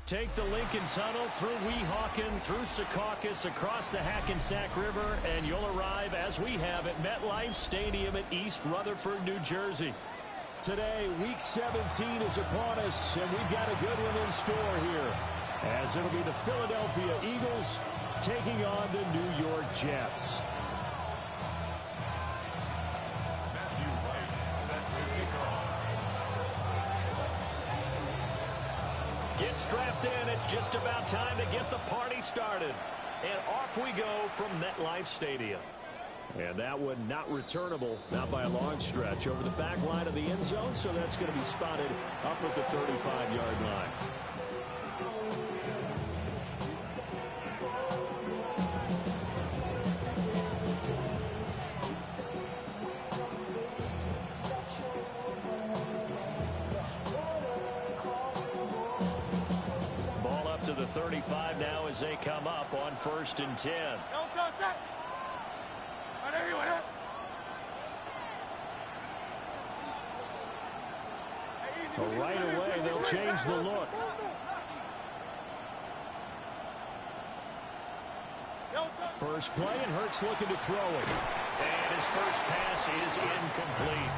Take the Lincoln Tunnel through Weehawken, through Secaucus, across the Hackensack River, and you'll arrive, as we have, at MetLife Stadium in East Rutherford, New Jersey. Today, Week 17 is upon us, and we've got a good one in store here, as it'll be the Philadelphia Eagles taking on the New York Jets. Get strapped in. It's just about time to get the party started. And off we go from MetLife Stadium. And that one not returnable, not by a long stretch, over the back line of the end zone, so that's going to be spotted up at the 35-yard line. Ball up to the 35 now as they come up on 1st and 10. Right away, they'll change the look. First play, and Hurts looking to throw it. And his first pass is incomplete.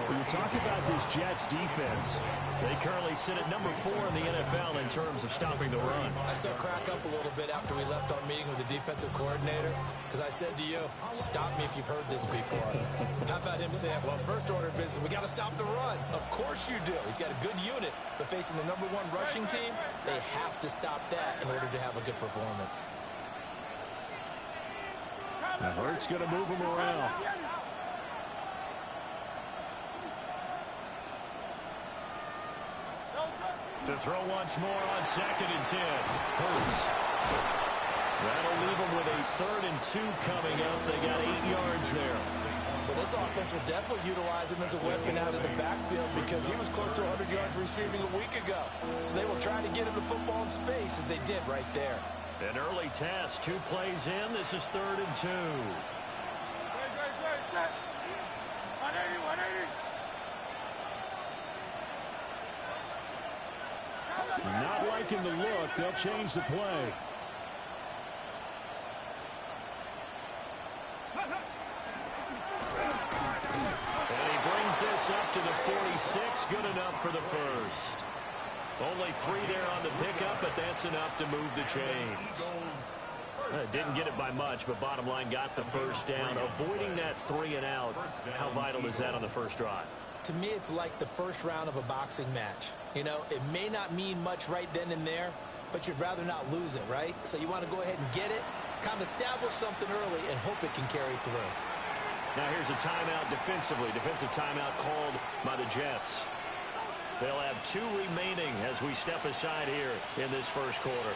When you talk about this Jets defense, they currently sit at number 4 in the NFL in terms of stopping the run. I still crack up a little bit after we left our meeting with the defensive coordinator, because I said to you, stop me if you've heard this before. How about him saying, well, first order of business, we got to stop the run. Of course you do. He's got a good unit, but facing the number 1 rushing team, they have to stop that in order to have a good performance. Now Hurts going to move him around. To throw once more on 2nd and 10. Hurts. That'll leave them with a 3rd and 2 coming up. They got 8 yards there. Well, this offense will definitely utilize him as a weapon out of the backfield because he was close to 100 yards receiving a week ago. So they will try to get him the football in space as they did right there. An early test. 2 plays in. This is 3rd and 2. Not liking the look. They'll change the play. And he brings this up to the 46. Good enough for the first. Only 3 there on the pickup, but that's enough to move the chains. Didn't get it by much, but bottom line got the first down. Avoiding that 3 and out. How vital is that on the first drive? To me, it's like the first round of a boxing match. You know, it may not mean much right then and there, but you'd rather not lose it, right? So you want to go ahead and get it, kind of establish something early, and hope it can carry through. Now here's a timeout defensively. Defensive timeout called by the Jets. They'll have 2 remaining as we step aside here in this first quarter.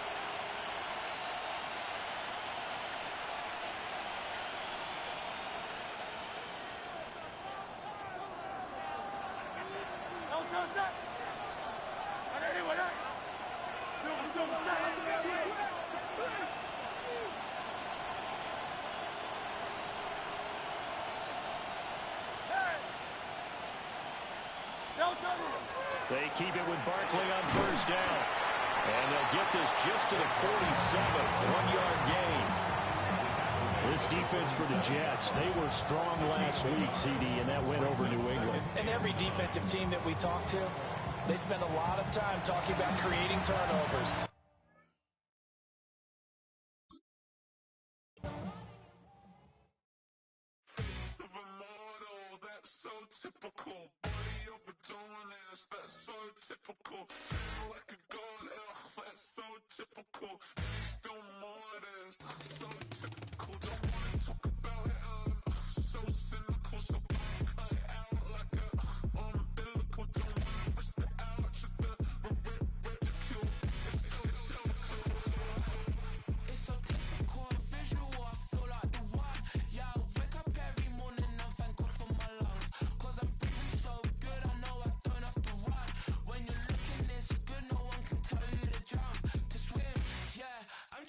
They keep it with Barkley on first down. And they'll get this just to the 47. 1-yard gain. This defense for the Jets, they were strong last week, CD, and that went over New England. And every defensive team that we talk to, they spend a lot of time talking about creating turnovers.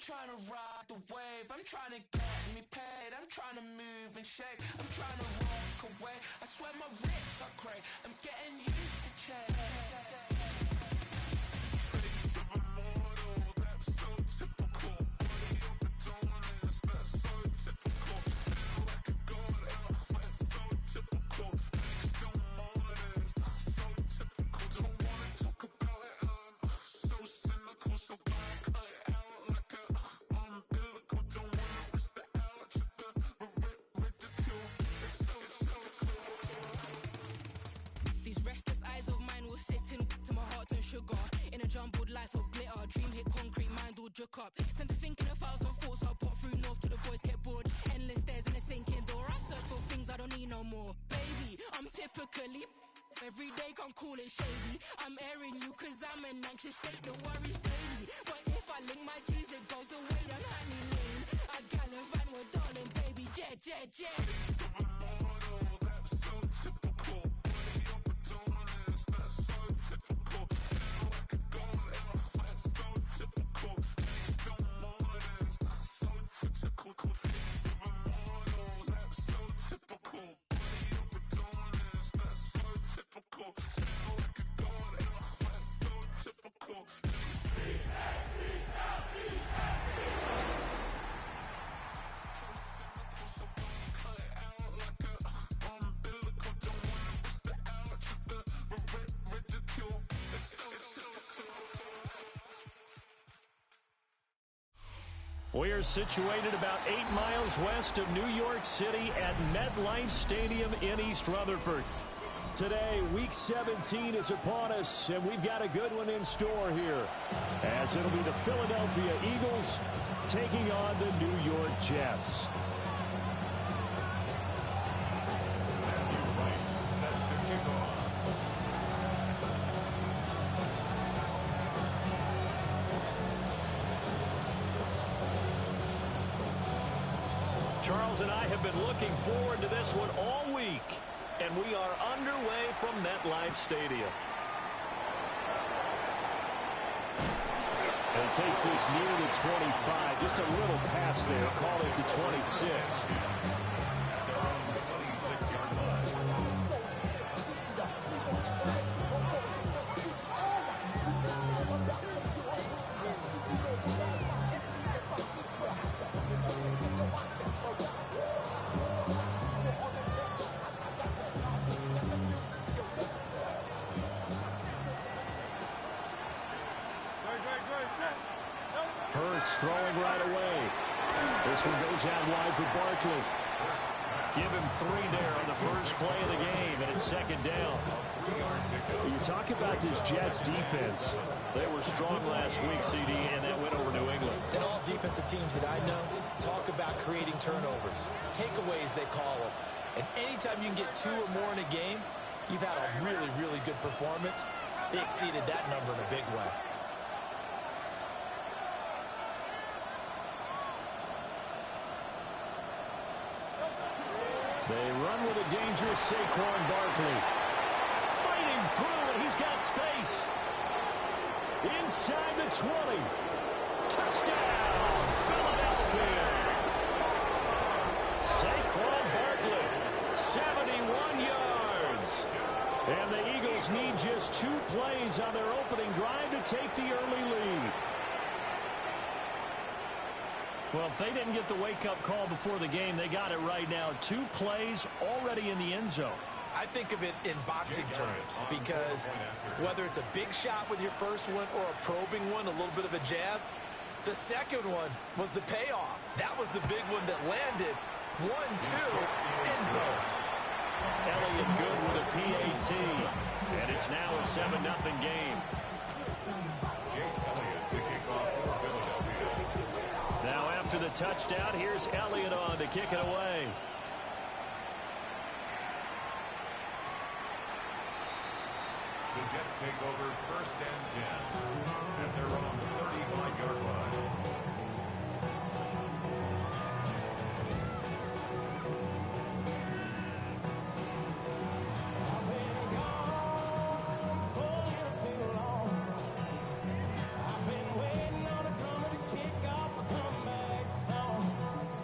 Trying to ride the wave, I'm trying to get me paid, I'm trying to move and shake, I'm trying to walk away, I swear my wrists are great, I'm getting used to change. sugar. In a jumbled life of glitter, dream hit concrete, mind all jook up. Tend to think in 1,000 thoughts, I'll pop through north to the voice, get bored. Endless stairs in a sinking door, I search for things I don't need no more. Baby, I'm typically every day can't call it shady. I'm airing you cause I'm an anxious state, the worries daily. But if I link my G's, it goes away, then honey lane. I gallivant with darling, baby, jet, jet, jet. That's so typical. Body of a dominance, that's so typical. Tell like a goal, that's so typical. Please don't mind us, that's so typical. Things of a model, that's so typical. Body of a dominance, that's so typical. Tell like a goal, that's so typical. We are situated about 8 miles west of New York City at MetLife Stadium in East Rutherford. Today, Week 17 is upon us, and we've got a good one in store here, as it'll be the Philadelphia Eagles taking on the New York Jets. Charles and I have been looking forward to this one all week, and we are underway from MetLife Stadium. And takes this near the 25, just a little pass there, call it the 26. Throwing right away. This one goes out wide for Barkley. Give him 3 there on the first play of the game, and it's second down. You talk about this Jets defense. They were strong last week, CD, and that went over New England. And all defensive teams that I know talk about creating turnovers. Takeaways, they call them. And anytime you can get 2 or more in a game, you've had a really, really good performance. They exceeded that number in a big way. They run with a dangerous Saquon Barkley. Fighting through, and he's got space. Inside the 20. Touchdown, Philadelphia. Saquon Barkley, 71 yards. And the Eagles need just 2 plays on their opening drive to take the early lead. Well, if they didn't get the wake-up call before the game, they got it right now. 2 plays already in the end zone. I think of it in boxing terms, because whether it's a big shot with your first one or a probing one, a little bit of a jab, the second one was the payoff. That was the big one that landed. 1-2, end zone. Elliott good with a PAT, and it's now a 7-0 game. Now after the touchdown, here's Elliott on to kick it away. The Jets take over 1st and 10 at their own 35-yard line.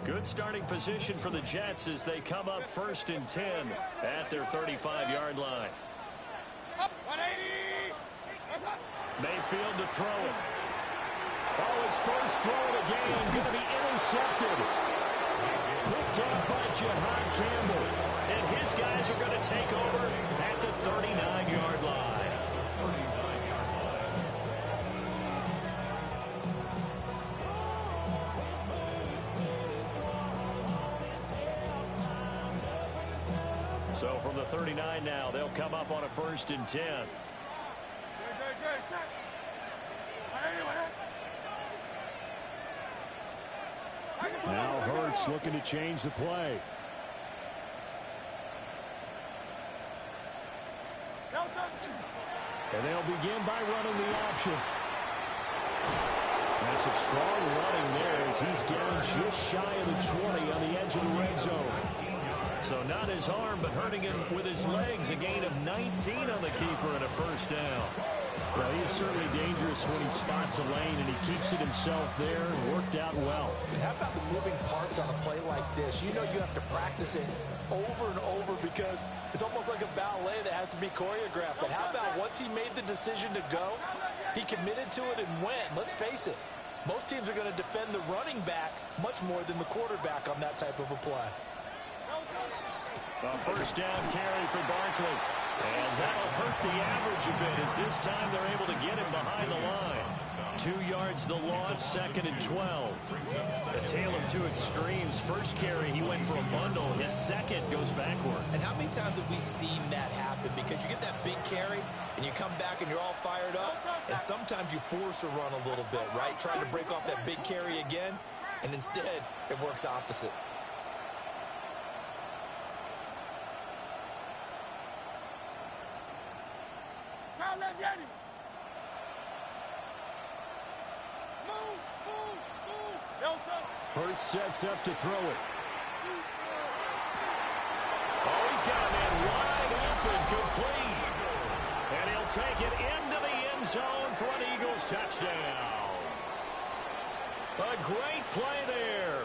Good starting position for the Jets as they come up 1st and 10 at their 35-yard line. Mayfield to throw it. Oh, his first throw of the game going to be intercepted. Picked off by Jahan Campbell. And his guys are going to take over at the 39-yard line. So from the 39 now, they'll come up on a 1st and 10. Now Hurts looking to change the play. And they'll begin by running the option. That's a strong running there as he's down just shy of the 20 on the edge of the red zone. So not his arm, but hurting him with his legs. A gain of 19 on the keeper and a first down. Well, he is certainly dangerous when he spots a lane, and he keeps it himself there and worked out well. How about the moving parts on a play like this? You know you have to practice it over and over because it's almost like a ballet that has to be choreographed. But how about once he made the decision to go, he committed to it and went. Let's face it, most teams are going to defend the running back much more than the quarterback on that type of a play. A first down carry for Barkley. And that'll hurt the average a bit as this time they're able to get him behind the line. 2 yards the loss, 2nd and 12. A tale of two extremes. First carry, he went for a bundle. His second goes backward. And how many times have we seen that happen? Because you get that big carry, and you come back and you're all fired up, and sometimes you force a run a little bit, right? Trying to break off that big carry again, and instead it works opposite. Hurts sets up to throw it. Oh, he's got a man wide open, complete. And he'll take it into the end zone for an Eagles touchdown. A great play there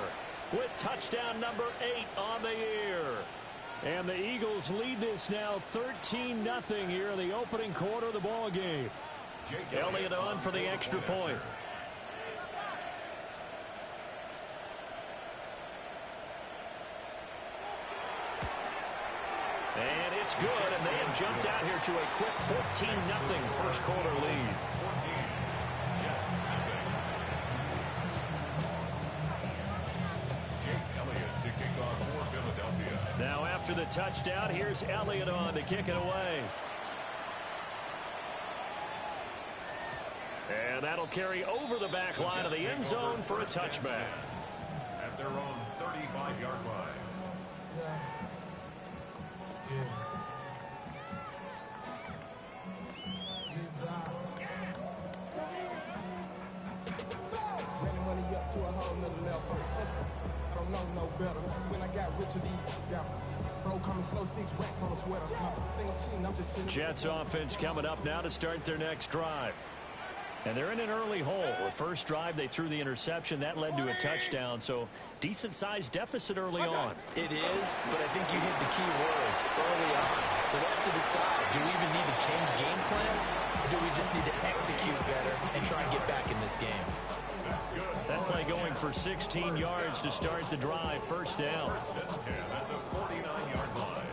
with touchdown number 8 on the year. And the Eagles lead this now 13-0 here in the opening quarter of the ball game. Elliott on for the extra point. And it's good, and they have jumped out here to a quick 14-0 first quarter lead. Now after the touchdown, here's Elliott on to kick it away. And that'll carry over the back line of the end zone for a touchback. At their own 35-yard line. Jets offense coming up now to start their next drive. And they're in an early hole. The first drive, they threw the interception. That led to a touchdown, so decent-sized deficit early on. It is, but I think you hit the key words early on. So they have to decide, do we even need to change game plan, or do we just need to execute better and try and get back in this game? That play going for 16 yards to start the drive. First down. At the 49-yard line.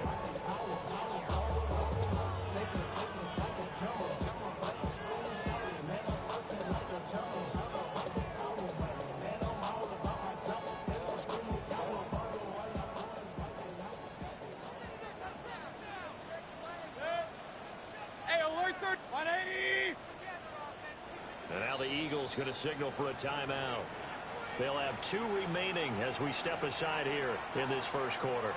And now the Eagles going to signal for a timeout. They'll have 2 remaining as we step aside here in this first quarter.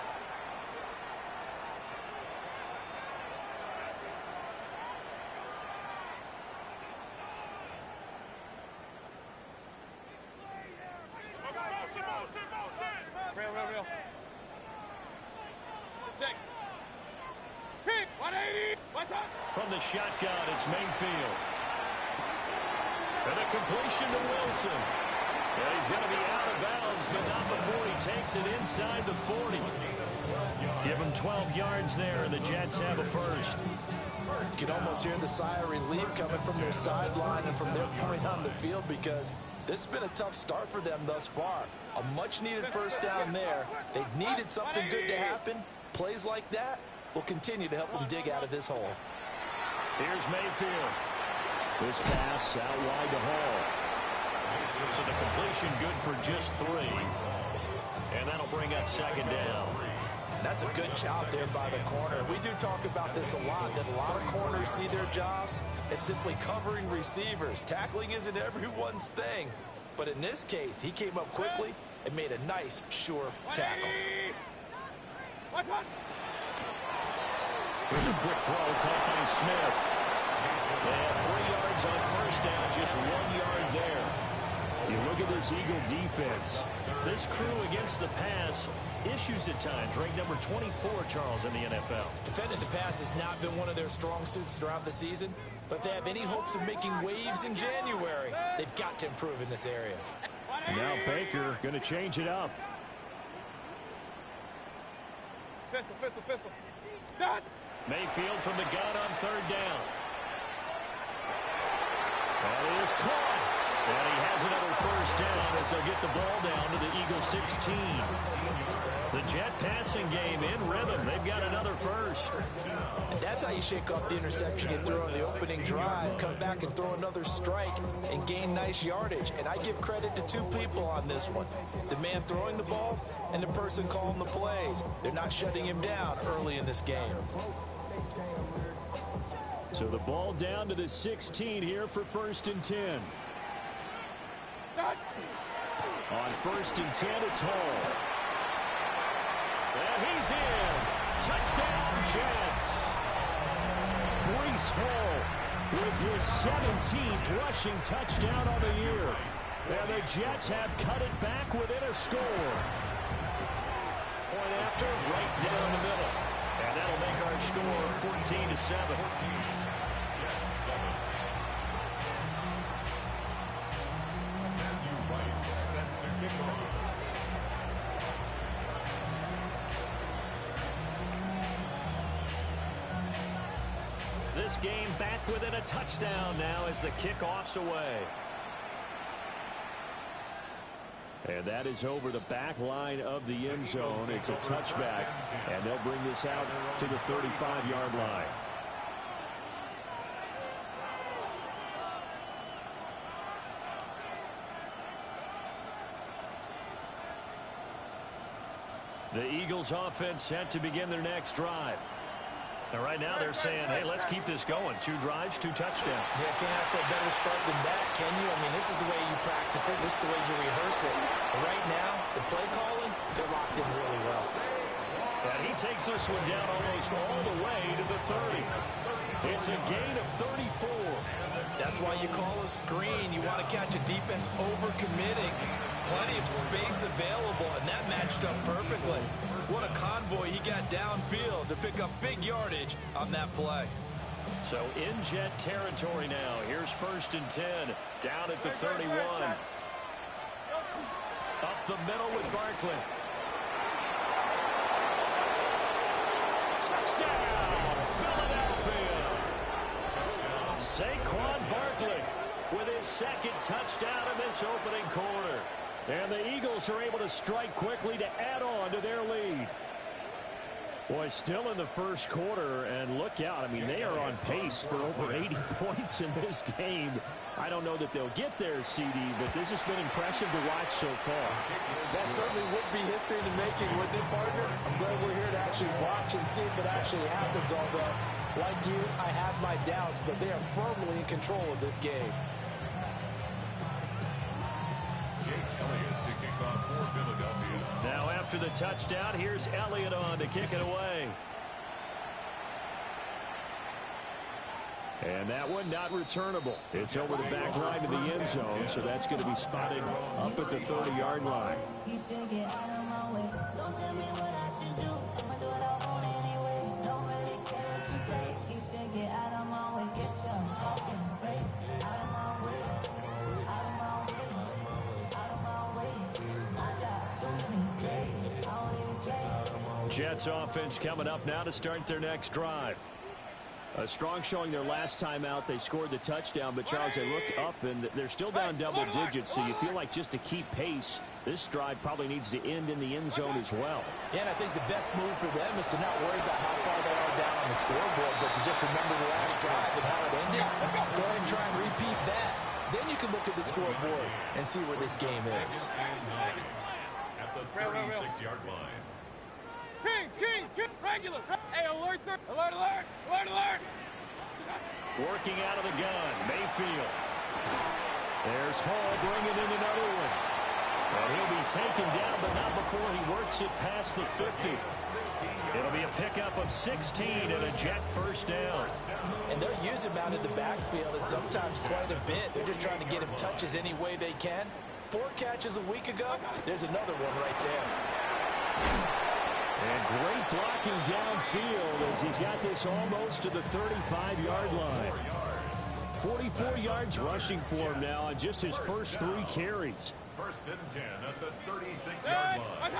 Real. Sick. Pick 180. What's up? From the shotgun, it's Mayfield. And a completion to Wilson. And he's going to be out of bounds, but not before he takes it inside the 40. Give him 12 yards there, and the Jets have a first. You can almost hear the sigh of relief coming from their sideline and from their point on the field because this has been a tough start for them thus far. A much-needed first down there. They've needed something good to happen. Plays like that will continue to help them dig out of this hole. Here's Mayfield. This pass out wide to Hall. So the completion good for just 3. And that'll bring up second down. That's a good job there by the corner. We do talk about this a lot, that a lot of corners see their job as simply covering receivers. Tackling isn't everyone's thing. But in this case, he came up quickly and made a nice, sure tackle. Here's a quick throw caught by Smith. And 3 yards on first down, just 1 yard there. You look at this Eagle defense. This crew against the pass, issues at times. Ranked number 24, Charles, in the NFL. Defending the pass has not been one of their strong suits throughout the season, but they have any hopes of making waves in January. They've got to improve in this area. Now Baker going to change it up. Pistol. Start. Mayfield from the gun on third down. That is caught. And he has another first down as they'll get the ball down to the Eagle 16. The Jet passing game in rhythm. They've got another first. And that's how you shake off the interception you threw on the opening drive. Come back and throw another strike and gain nice yardage. And I give credit to 2 people on this one. The man throwing the ball and the person calling the plays. They're not shutting him down early in this game. So the ball down to the 16 here for 1st and 10. On 1st and 10, it's Hall. And he's in. Touchdown, Jets. Breece Hall with his 17th rushing touchdown on the year. And the Jets have cut it back within a score. Point after, right down the middle. And that'll make our score 14-7. This game back within a touchdown now as the kickoff's away. And that is over the back line of the end zone. It's a touchback, and they'll bring this out to the 35-yard line. The Eagles offense set to begin their next drive. And right now they're saying, hey, let's keep this going. 2 drives, 2 touchdowns. Yeah, can't ask for a better start than that, can you? I mean, this is the way you practice it. This is the way you rehearse it. But right now, the play calling, they're locked in really well. And he takes this one down almost all the way to the 30. It's a gain of 34. That's why you call a screen. You want to catch a defense over-committing. Plenty of space available, and that matched up perfectly. What a convoy he got downfield to pick up big yardage on that play. So in Jet territory now. Here's 1st and 10. Down at the 31. Up the middle with Barkley. Touchdown, Philadelphia. Saquon Barkley with his 2nd touchdown in this opening quarter. And the Eagles are able to strike quickly to add on to their lead. Boy, still in the first quarter, and look out. I mean, they are on pace for over 80 points in this game. I don't know that they'll get there, CD, but this has been impressive to watch so far. That certainly would be history in the making, wouldn't it, partner? I'm glad we're here to actually watch and see if it actually happens, although, like you, I have my doubts, but they are firmly in control of this game. Now after the touchdown, here's Elliott on to kick it away. And that one not returnable. It's over the back line of the end zone, so that's going to be spotted up at the 30-yard line. Jets offense coming up now to start their next drive. A strong showing their last time out. They scored the touchdown, but Charles, they looked up and they're still down double digits, so you feel like just to keep pace, this drive probably needs to end in the end zone as well. Yeah, and I think the best move for them is to not worry about how far they are down on the scoreboard, but to just remember the last drive and how it ended. Go ahead and try and repeat that. Then you can look at the scoreboard and see where this game is. At the 36-yard line. Kings, regular. Hey, alert, sir. Alert. Working out of the gun, Mayfield. There's Hall bringing in another one. And he'll be taken down, but not before he works it past the 50. It'll be a pickup of 16 and a Jet first down. And they're using him out in the backfield, and sometimes quite a bit. They're just trying to get him touches any way they can. 4 catches a week ago. There's another one right there. And great blocking downfield as he's got this almost to the 35-yard line. 44 yards rushing for him now on just his first 3 carries. First and 10 at the 36-yard line.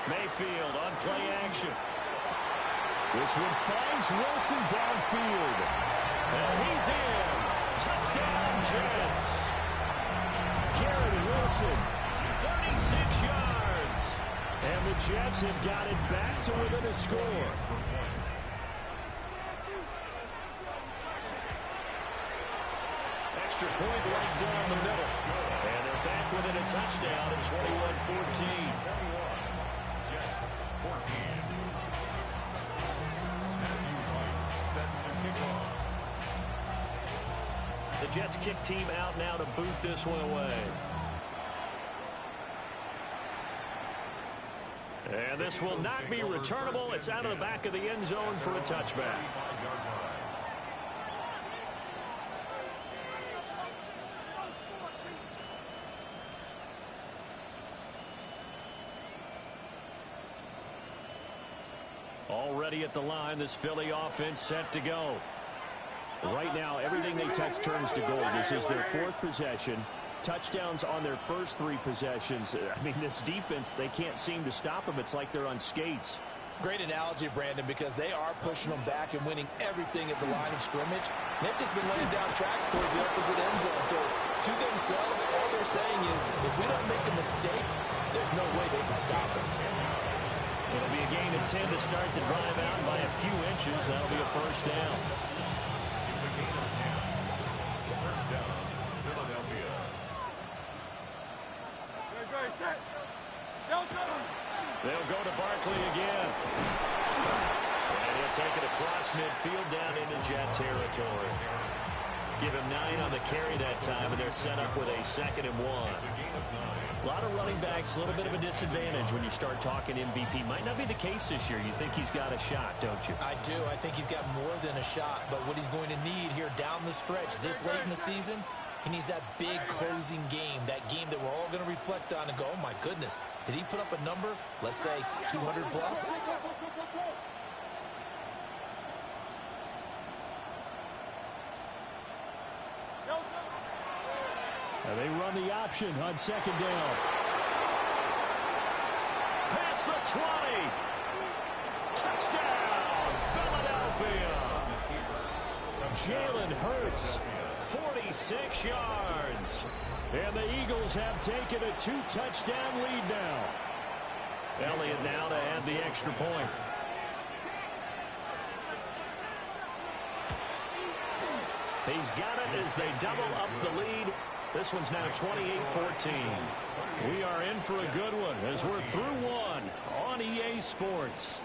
Mayfield on play action. This one finds Wilson downfield. And he's in. Touchdown, Jets. Garrett Wilson, 36 yards. And the Jets have got it back to within a score. Extra point right down the middle. And they're back within a touchdown at 21-14. Jets 14. Matthew White set to kick off. The Jets kick team out now to boot this one away. And this will not be returnable. It's out of the back of the end zone for a touchback. Already at the line, this Philly offense set to go. Right now, everything they touch turns to gold. This is their 4th possession. Touchdowns on their first 3 possessions. I mean, this defense, they can't seem to stop them. It's like they're on skates. Great analogy, Brandon, because they are pushing them back and winning everything at the line of scrimmage. They've just been laying down tracks towards the opposite end zone. So, to themselves, all they're saying is, if we don't make a mistake, there's no way they can stop us. It'll be a gain of 10 to start the drive out by a few inches. That'll be a first down. It's a gain of 10. First down, Philadelphia. They'll go to Barkley again. And he'll take it across midfield down into Jet territory. Give him 9 on the carry that time, and they're set up with a 2nd and 1. A lot of running backs, a little bit of a disadvantage when you start talking MVP. Might not be the case this year. You think he's got a shot, don't you? I do. I think he's got more than a shot. But what he's going to need here down the stretch this late in the season, he needs that big closing game, that game that we're all going to reflect on and go, oh, my goodness, did he put up a number, let's say, 200 plus? And they run the option on 2nd down. Past the 20. Touchdown, Philadelphia. Jalen Hurts, 46 yards. And the Eagles have taken a 2-touchdown lead now. Elliott now to add the extra point. He's got it as they double up the lead. This one's now 28-14. We are in for a good one as we're through one on EA Sports.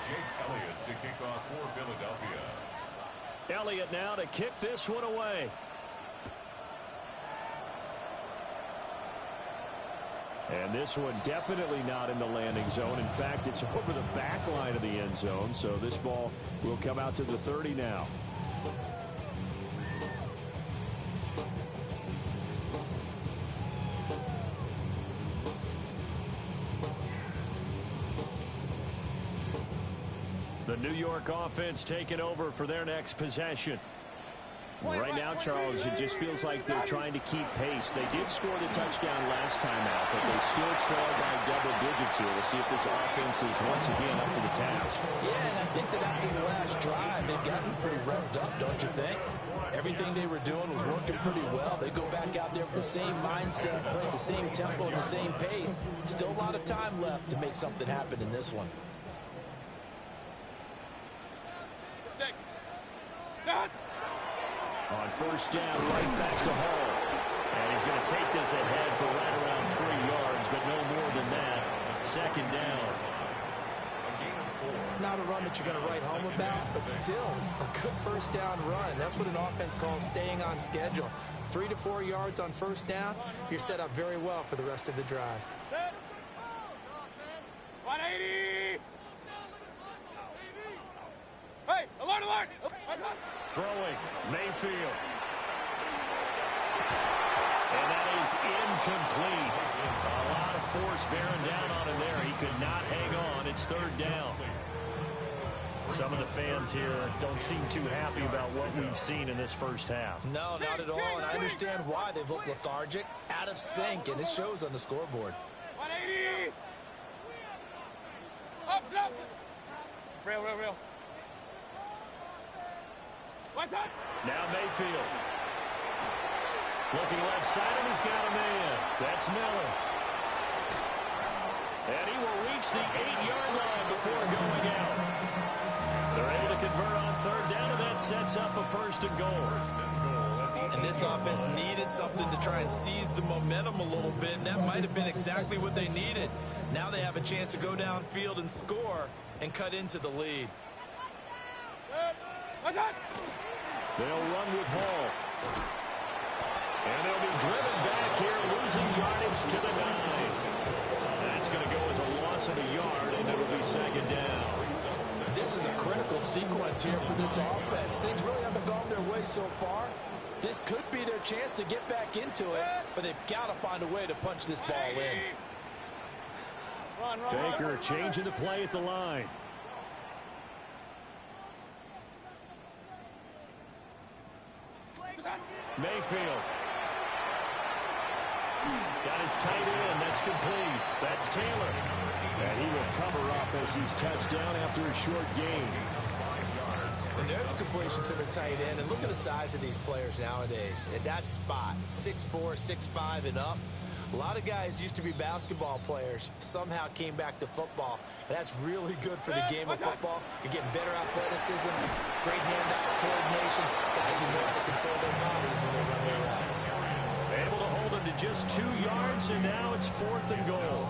Jake Elliott to kick off for Philadelphia. Elliott now to kick this one away. And this one definitely not in the landing zone. In fact, it's over the back line of the end zone. So this ball will come out to the 30 now. The New York offense taking over for their next possession. Right now, Charles, it just feels like they're trying to keep pace. They did score the touchdown last time out, but they still trail by double digits here. We'll see if this offense is once again up to the task. Yeah, and I think that after the last drive, they've gotten pretty revved up, don't you think? Everything they were doing was working pretty well. They go back out there with the same mindset, playing the same tempo and the same pace. Still a lot of time left to make something happen in this one. On first down, right back to Hall. And he's going to take this ahead for right around 3 yards, but no more than that. 2nd down. A gain of 4. not a run that you're going to write home about, but still a good first down run. That's what an offense calls staying on schedule. 3 to 4 yards on first down, you're set up very well for the rest of the drive. 180! Hey, alert, alert! Throwing, Mayfield. And that is incomplete. A lot of force bearing down on him there. He could not hang on. It's third down. Some of the fans here don't seem too happy about what we've seen in this first half. No, not at all, and I understand why. They've looked lethargic, out of sync, and it shows on the scoreboard. 180! Up, up! Real, real, real. What's up? Now Mayfield. Looking left side, and he's got a man. That's Miller. And he will reach the 8-yard line before going out. They're able to convert on third down, and that sets up a first and goal. And this offense needed something to try and seize the momentum a little bit, and that might have been exactly what they needed. Now they have a chance to go downfield and score and cut into the lead. They'll run with Hall. And they'll be driven back here, losing yardage to the 9. That's going to go as a loss of a yard, and it'll be second down. This is a critical sequence here for this offense. Things really haven't gone their way so far. This could be their chance to get back into it, but they've got to find a way to punch this ball in. Baker changing the play at the line. Mayfield. Got his tight end. That's complete. That's Taylor. And he will cover up as he's touched down after a short gain. And there's a completion to the tight end. And look at the size of these players nowadays. At that spot, 6'4", 6'5", and up. A lot of guys used to be basketball players, somehow came back to football. And that's really good for the game of football. You're getting better athleticism, great hand-eye coordination. Guys who know how to control their bodies when they run their routes. Able to hold him to just 2 yards, and now it's fourth and goal.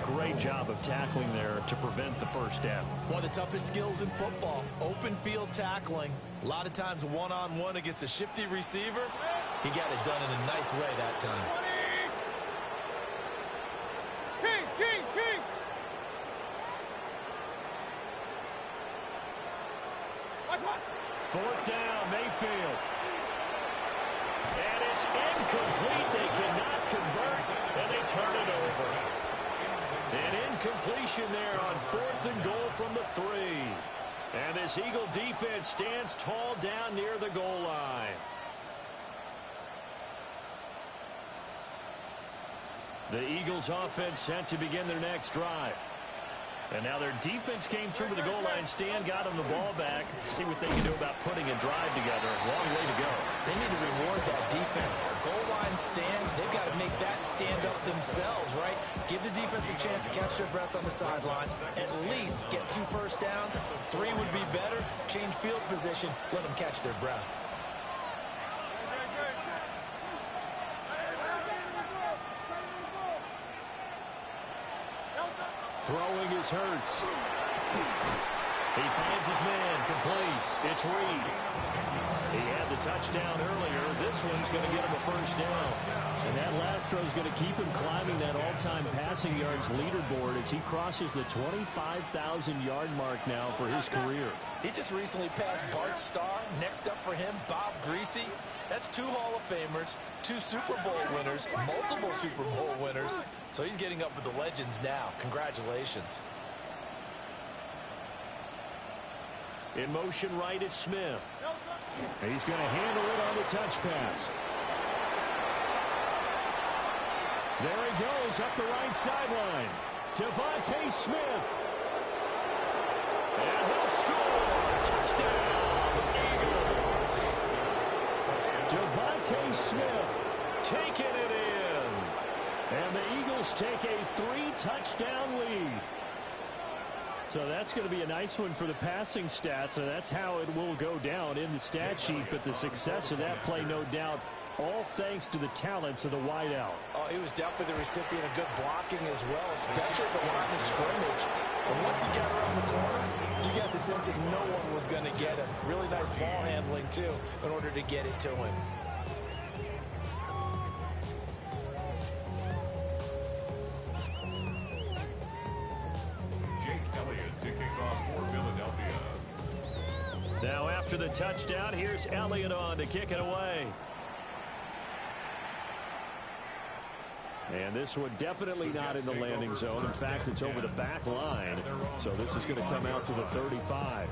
Great job of tackling there to prevent the first down. One of the toughest skills in football, open field tackling. A lot of times one-on-one against a shifty receiver. He got it done in a nice way that time. Kings! Fourth down, Mayfield. And it's incomplete. They cannot convert, and they turn it over. An incompletion there on fourth and goal from the 3. And this Eagle defense stands tall down near the goal line. The Eagles offense set to begin their next drive. And now their defense came through to the goal line. Stan got them the ball back. See what they can do about putting a drive together. Long way to go. They need to reward that defense. Goal line stand, they've got to make that stand up themselves, right? Give the defense a chance to catch their breath on the sidelines. At least get 2 first downs. 3 would be better. Change field position. Let them catch their breath. Throwing is Hurts. He finds his man, complete. It's Reed. He had the touchdown earlier. This one's going to get him a first down. And that last throw is going to keep him climbing that all-time passing yards leaderboard as he crosses the 25,000-yard mark now for his career. He just recently passed Bart Starr. Next up for him, Bob Greasy. That's 2 Hall of Famers, 2 Super Bowl winners, multiple Super Bowl winners. So he's getting up with the legends now. Congratulations. In motion right is Smith. He's going to handle it on the touch pass. There he goes up the right sideline. Devontae Smith. And he'll score. Touchdown, Eagles. Devontae Smith taking it in. And the Eagles take a 3-touchdown lead. So that's going to be a nice one for the passing stats. So that's how it will go down in the stat sheet. But the success of that play, no doubt, all thanks to the talents of the wideout. Oh, he was definitely the recipient of good blocking as well, especially at the line of scrimmage. And once he got around the corner, You got the sense that no one was going to get him. Really nice ball handling, too, in order to get it to him. Now after the touchdown, here's Elliott on to kick it away. And this one definitely not in the landing zone. In fact, it's over the back line. So this is going to come out to the 35.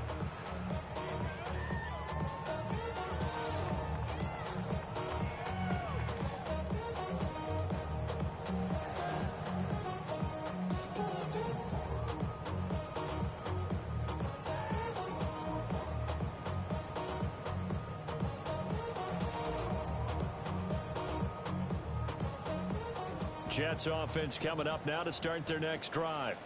Jets offense coming up now to start their next drive.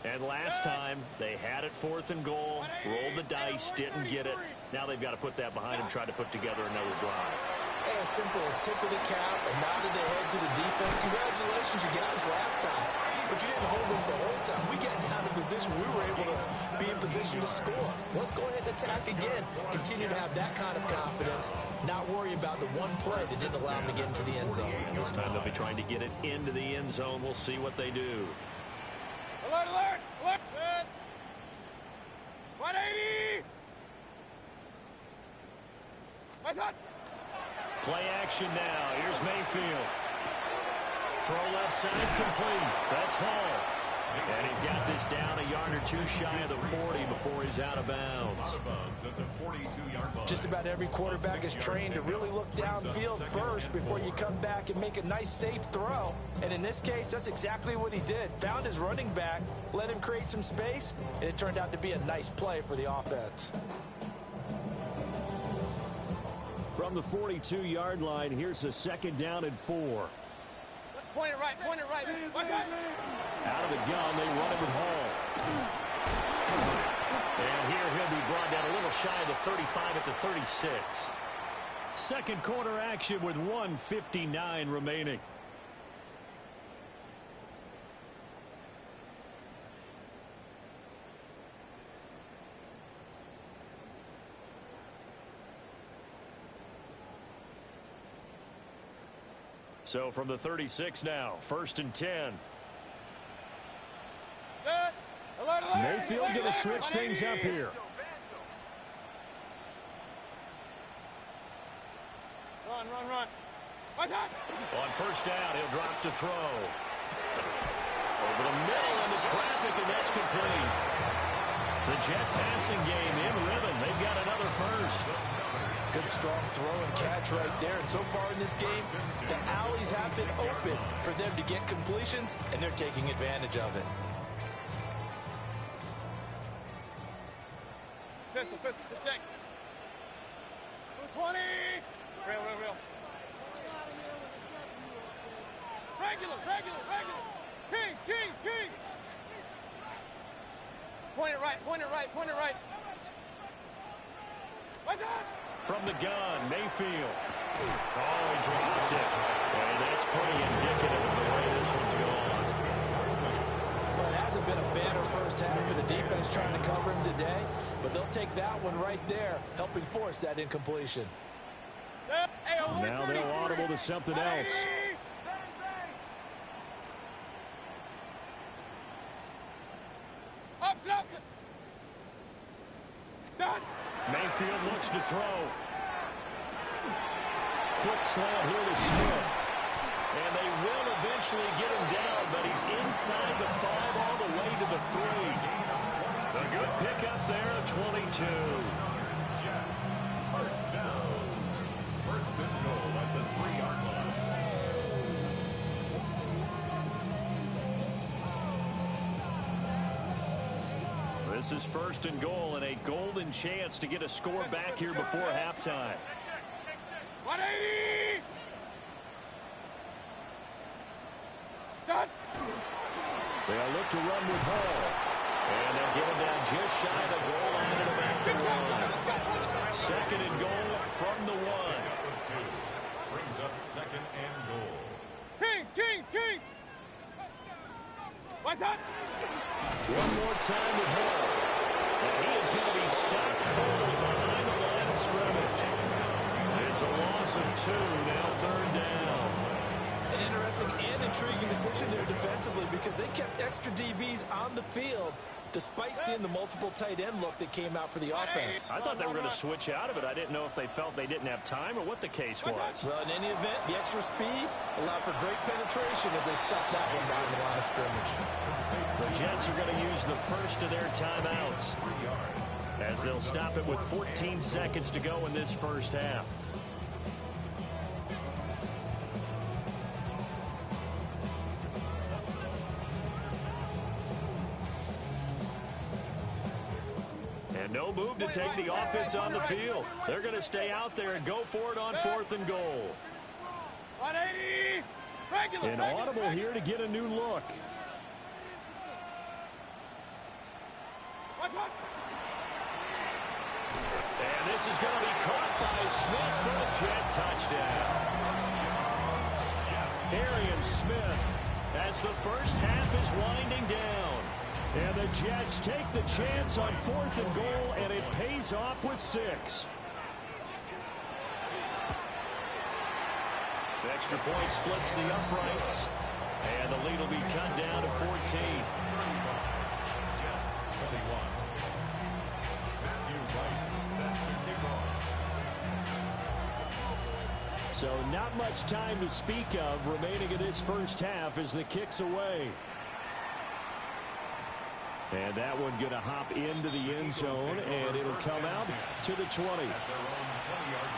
And last time, they had it 4th and goal, rolled the dice, didn't get it. Now they've got to put that behind them, try to put together another drive. Hey, a simple tip of the cap, a nod of the head to the defense. Congratulations, you got us last time. But you didn't hold us the whole time. We got down to position. We were able to be in position to score. Let's go ahead and attack again. Continue to have that kind of confidence. Not worry about the one play that didn't allow them to get into the end zone. This time they'll be trying to get it into the end zone. We'll see what they do. Alert, alert, alert. Good. 180. What's up? Play action now. Here's Mayfield. Throw left side complete. That's Hall. And he's got this down a yard or two shy of the 40 before he's out of bounds. Just about every quarterback is trained to really look downfield first before you come back and make a nice safe throw. And in this case, that's exactly what he did. Found his running back, let him create some space, and it turned out to be a nice play for the offense. From the 42-yard line, here's a 2nd down and 4. Point it right, point it right. What's that? Out of the gun, they run it with Hall. And here he'll be brought down a little shy of the 35 at the 36. Second quarter action with 1:59 remaining. So from the 36 now, 1st and 10. Good. Alert, alert. Mayfield going to switch things up here. Run, run, run. What's that? On 1st down, he'll drop to throw. Over the middle into traffic, and that's complete. The Jet passing game in rhythm. They've got another first. Good strong throw and catch right there. And so far in this game, the alleys have been open for them to get completions, and they're taking advantage of it. Pistol, pistol, 6. 20. Real, real, real. Regular, regular, regular. Kings, Kings, Kings. Point it right, point it right, point it right. What's that? From the gun, Mayfield. Oh, he dropped it. And that's pretty indicative of the way this one's gone. Well, it hasn't been a banner first half for the defense trying to cover him today, but they'll take that one right there, helping force that incompletion. Now they'll audible to something else. Mayfield looks to throw. Quick slant here to Smith. And they will eventually get him down, but he's inside the 5 all the way to the 3. A good pickup there at 22. Jets, 1st down. 1st and goal at the 3-yard line. This is 1st and goal and a golden chance to get a score back here before halftime. 180! Stop! They'll look to run with Hall. And they'll get him down just shy of the goal line at about the 1. 2nd and goal from the 1. Brings up 2nd and goal. Kings, Kings, Kings! What's that? One more time with Hall. And he is going to be stopped cold behind the line of scrimmage. It's a loss of 2, now 3rd down. An interesting and intriguing decision there defensively because they kept extra DBs on the field despite seeing the multiple tight end look that came out for the offense. I thought they were going to switch out of it. I didn't know if they felt they didn't have time or what the case was. Well, in any event, the extra speed allowed for great penetration as they stopped that one behind the line of scrimmage. The Jets are going to use the first of their timeouts as they'll stop it with 14 seconds to go in this first half. No move to take the offense on the field. They're going to stay out there and go for it on 4th and goal. 180. Regular. An audible here to get a new look. And this is going to be caught by Smith for a Jet touchdown. Arian Smith as the first half is winding down. And the Jets take the chance on 4th and goal, and it pays off with 6. The extra point splits the uprights, and the lead will be cut down to 14. Jets 21. Matthew Wright set to kick off. So not much time to speak of remaining in this first half as the kick's away. And that one going to hop into the end zone, and it'll come out to the 20. At their own 20-yard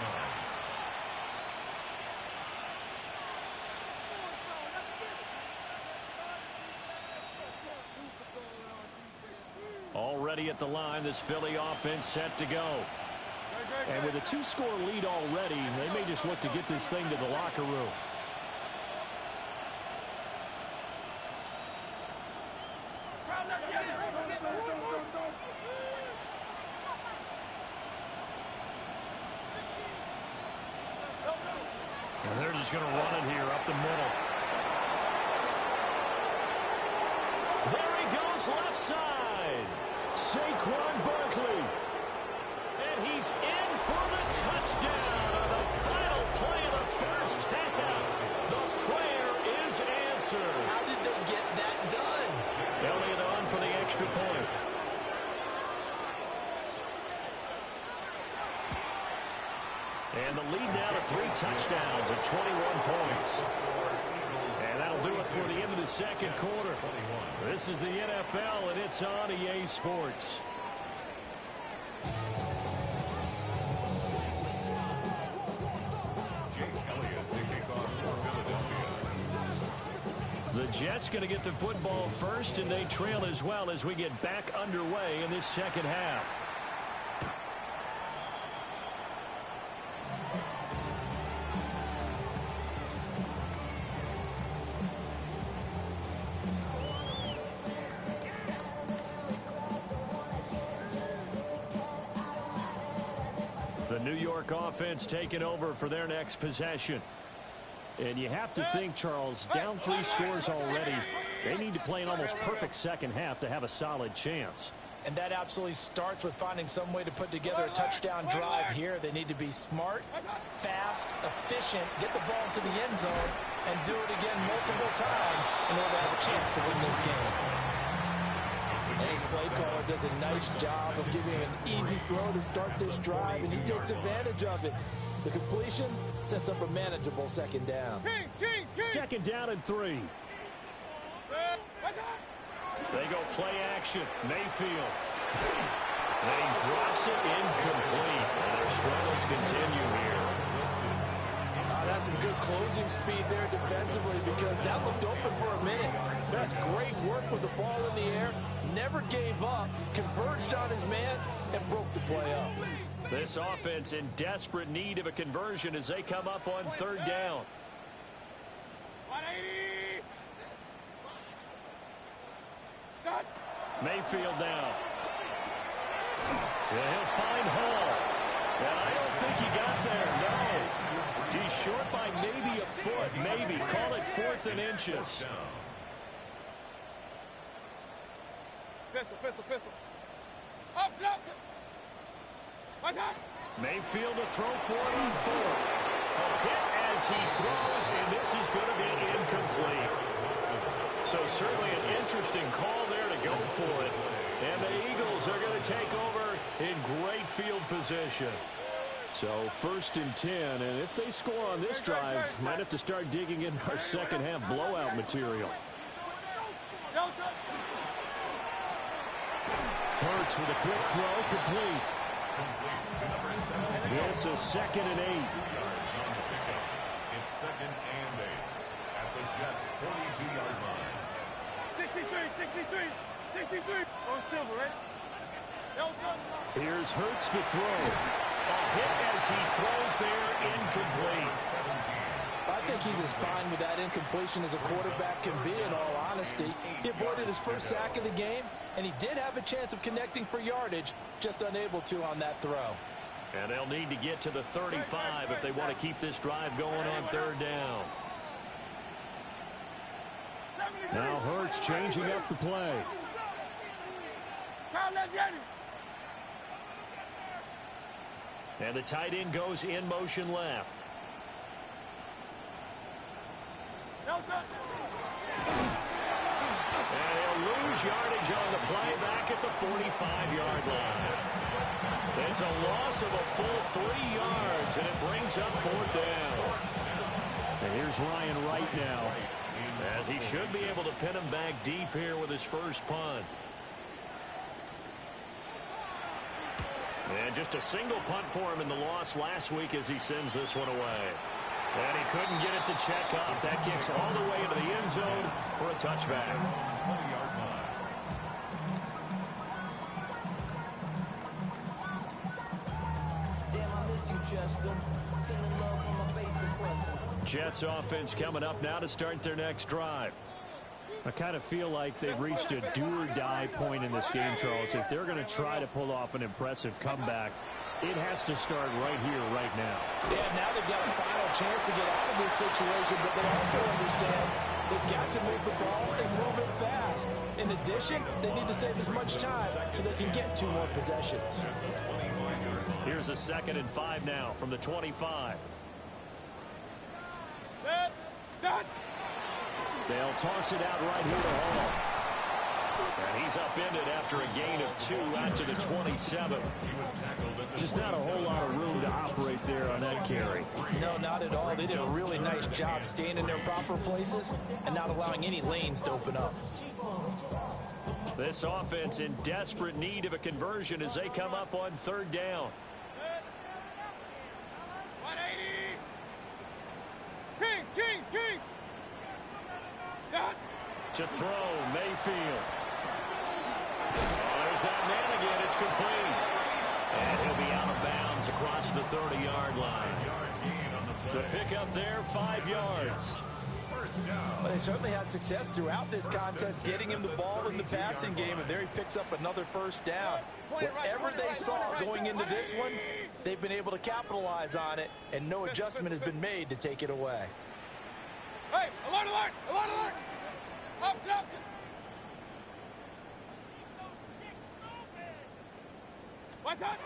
line. Already at the line, this Philly offense set to go. And with a 2-score lead already, they may just look to get this thing to the locker room. And they're just going to run it here up the middle. There he goes left side. Saquon Barkley. And he's in for the touchdown on the final play of the first half. The prayer is answered. How did they get that done? Elliott on for the extra point. And the lead now to 3 touchdowns at 21 points. And that'll do it for the end of the second quarter. This is the NFL, and it's on EA Sports. The Jets going to get the football first, and they trail as well as we get back underway in this second half. The New York offense taking over for their next possession. And you have to think, Charles, down 3 scores already. They need to play an almost perfect second half to have a solid chance. And that absolutely starts with finding some way to put together a touchdown drive here. They need to be smart, fast, efficient, get the ball to the end zone, and do it again multiple times in order to have a chance to win this game. And his play caller does a nice job of giving an easy throw to start this drive, and he takes advantage of it. The completion sets up a manageable second down. Second down and 3. They go play action. Mayfield. And he drops it incomplete. And their struggles continue here. That's some good closing speed there defensively because that looked open for a minute. That's great work with the ball in the air. Never gave up, converged on his man, and broke the play up. This offense in desperate need of a conversion as they come up on 3rd down. 180. Mayfield now. Yeah, he'll find Hall. And I don't think he got there, no. He's short by maybe a foot, maybe. Call it 4th and inches. Pistol. Mayfield to throw for it on 4. A hit as he throws, and this is going to be incomplete. So certainly an interesting call there to go for it. And the Eagles are going to take over in great field position. So 1st and 10, and if they score on this drive, might have to start digging in our second half blowout material. Hurts with a quick throw, complete. This is 2nd and 8. 2 yards on the pickup. It's 2nd and 8 at the Jets' 42-yard line. 63. On silver, right? Here's Hurts to throw. A hit as he throws there, incomplete. I think he's as fine with that incompletion as a quarterback can be, in all honesty. He avoided his first sack of the game, and he did have a chance of connecting for yardage, just unable to on that throw. And they'll need to get to the 35 if they want to keep this drive going on 3rd down. Now Hurts changing up the play. And the tight end goes in motion left. And he'll lose yardage on the play back at the 45-yard line. It's a loss of a full 3 yards, and it brings up 4th down. And here's Ryan Wright now, as he should be able to pin him back deep here with his first punt. And just a single punt for him in the loss last week as he sends this one away. And he couldn't get it to check up. That kicks all the way into the end zone for a touchback. 20-yard line. Jets offense coming up now to start their next drive. I kind of feel like they've reached a do-or-die point in this game, Charles. If they're going to try to pull off an impressive comeback, it has to start right here, right now. Yeah, now they've got a final chance to get out of this situation, but they also understand they've got to move the ball and move it fast. In addition, they need to save as much time so they can get 2 more possessions. Here's a 2nd and 5 now from the 25. They'll toss it out right here to Hall. And he's upended after a gain of 2 out to the 27. Just not a whole lot of room to operate there on that carry. No, not at all. They did a really nice job staying in their proper places and not allowing any lanes to open up. This offense in desperate need of a conversion as they come up on 3rd down. 180. Kings. To throw, Mayfield. Oh, there's that man again. It's complete. And he'll be out of bounds across the 30-yard line. The pickup there, 5 yards. Well, they certainly had success throughout this contest getting him the ball in the passing game, and there he picks up another 1st down. Whatever they saw going into this one, they've been able to capitalize on it, and no adjustment has been made to take it away. Hey, alert! Opposite. What's that?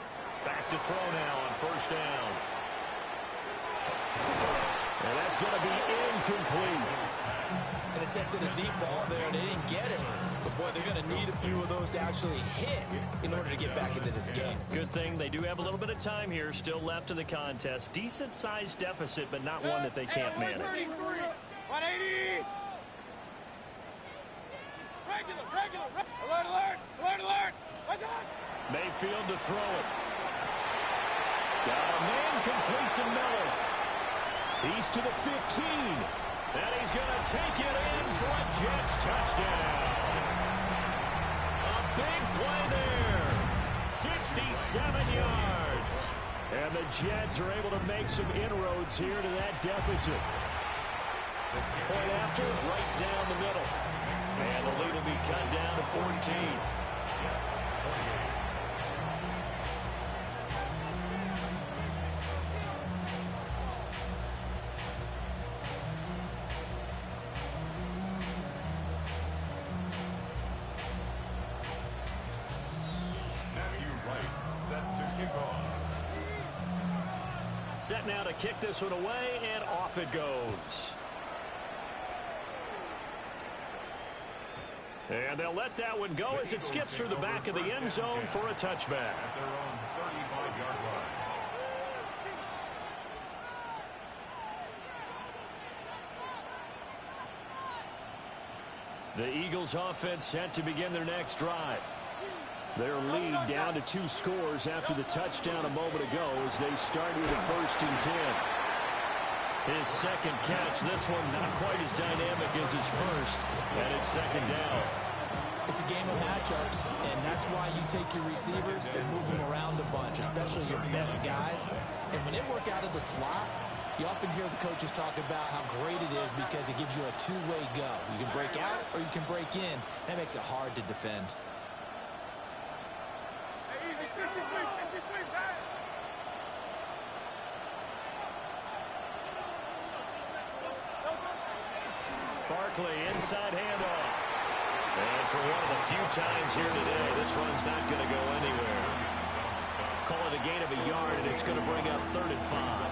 Back to throw now on 1st down. And that's going to be incomplete. And attempted a deep ball there, and they didn't get it. But, boy, they're going to need a few of those to actually hit in order to get back into this game. Good thing they do have a little bit of time here still left in the contest. Decent-sized deficit, but not one that they can't manage. 180. Regular. Alert. What's that? Mayfield to throw it. Got a man complete to Miller. He's to the 15. And he's going to take it in for a Jets touchdown. A big play there. 67 yards. And the Jets are able to make some inroads here to that deficit. Point after, right down the middle. And the lead will be cut down to 14. kickoff. Set now to kick this one away, and off it goes. And they'll let that one go as it skips through the back of the end zone for a touchback. At their own 35-yard line. The Eagles offense set to begin their next drive. Their lead down to 2 scores after the touchdown a moment ago as they start with a 1st and 10. His second catch, this one not quite as dynamic as his first, and it's 2nd down. It's a game of matchups, and that's why you take your receivers and move them around a bunch, especially your best guys. And when they work out of the slot, you often hear the coaches talk about how great it is because it gives you a two-way go. You can break out or you can break in. That makes it hard to defend. Barkley, inside handoff. And for one of the few times here today, this run's not going to go anywhere. Call it a gain of a yard, and it's going to bring up 3rd and 5.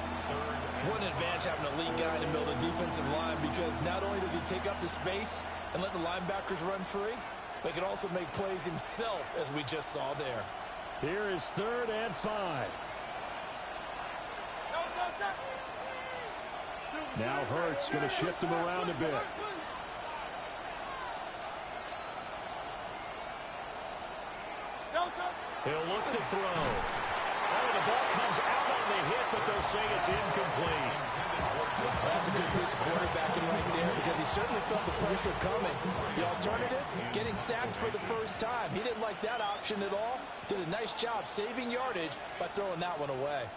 What an advantage having an elite guy in the middle of the defensive line, because not only does he take up the space and let the linebackers run free, but he can also make plays himself, as we just saw there. Here is 3rd and 5. Now Hurts going to shift him around a bit. He'll look to throw. Oh, the ball comes out on the hit, but they'll say it's incomplete. That's a good piece of quarterbacking right there, because he certainly felt the pressure coming. The alternative, getting sacked for the first time. He didn't like that option at all. Did a nice job saving yardage by throwing that one away.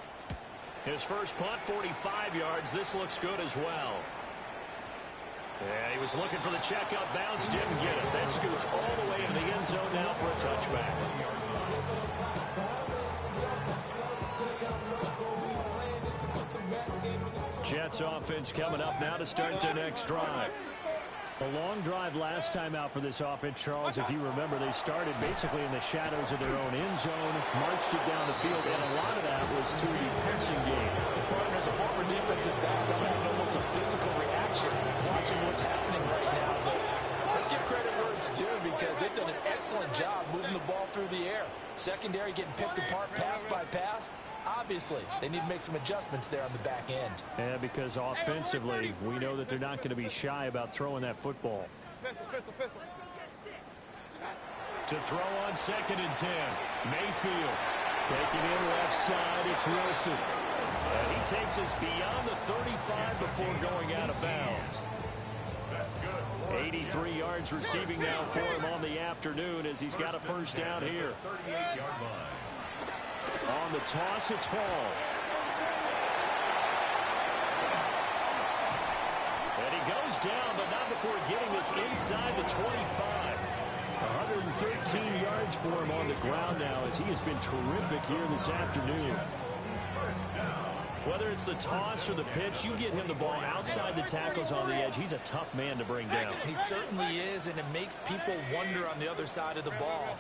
His first punt, 45 yards. This looks good as well. Yeah, he was looking for the checkup bounce, didn't get it. That scoots all the way into the end zone now for a touchback. Jets offense coming up now to start their next drive. A long drive last time out for this offense, Charles. If you remember, they started basically in the shadows of their own end zone, marched it down the field, and a lot of that was through the passing game. As a former defensive back, I'm having almost a physical reaction watching what's happening right now. But let's give credit where it's due, because they've done an excellent job moving the ball through the air. Secondary getting picked apart pass by pass. Obviously, they need to make some adjustments there on the back end. Yeah, because offensively, we know that they're not going to be shy about throwing that football. To throw on 2nd and 10. Mayfield taking in left side. It's Wilson. And he takes us beyond the 35 before going out of bounds. That's good. 83 yards receiving now for him on the afternoon as he's got a first down here. 38-yard line. On the toss, it's Hall. And he goes down, but not before getting this inside the 25. 113 yards for him on the ground now as he has been terrific here this afternoon. Whether it's the toss or the pitch, you get him the ball outside the tackles on the edge. He's a tough man to bring down. He certainly is, and it makes people wonder on the other side of the ball.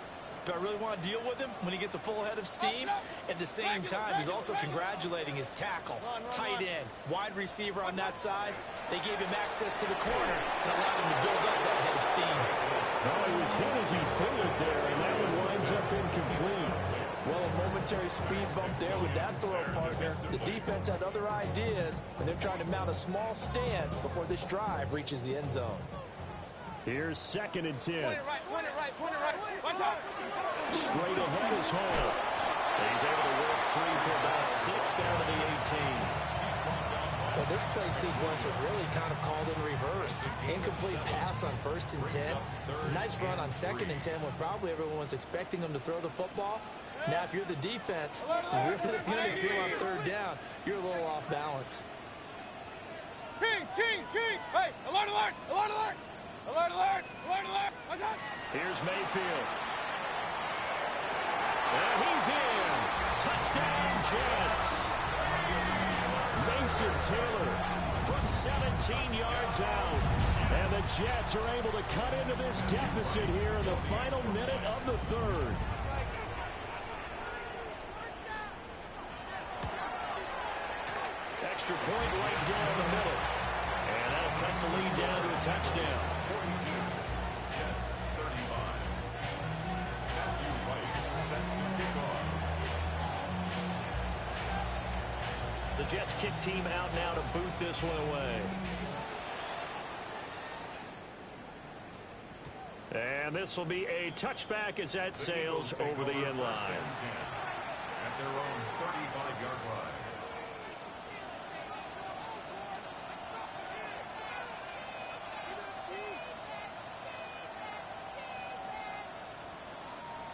Do I really want to deal with him when he gets a full head of steam? At the same time, he's also congratulating his tackle, tight end, wide receiver on that side. They gave him access to the corner and allowed him to build up that head of steam. Well, he was hit as he threw it there, and that one winds up incomplete. Well, a momentary speed bump there with that throw partner. The defense had other ideas, and they're trying to mount a small stand before this drive reaches the end zone. Here's 2nd and 10. Point it right, point it right, point it right. Watch out. Straight ahead is Hall. He's able to work free for about 6 down to the 18. Well, this play sequence was really kind of called in reverse. Incomplete pass on 1st and 10. Nice run on 2nd and 10 when probably everyone was expecting him to throw the football. Now, if you're the defense, really going to on 3rd down, you're a little off balance. Kings, Kings, Kings. Hey, alert, alert, alert, alert. Alert, alert, alert, alert. Watch out. Here's Mayfield. And he's in. Touchdown, Jets. Mason Taylor from 17 yards out. And the Jets are able to cut into this deficit here in the final minute of the 3rd. extra point right down the middle. And that'll cut the lead down to a touchdown. 42, Jets 35. Matthew White set to kick off. The Jets kick team out now to boot this one away. And this will be a touchback as that sails over the end line. At their own 35-yard line.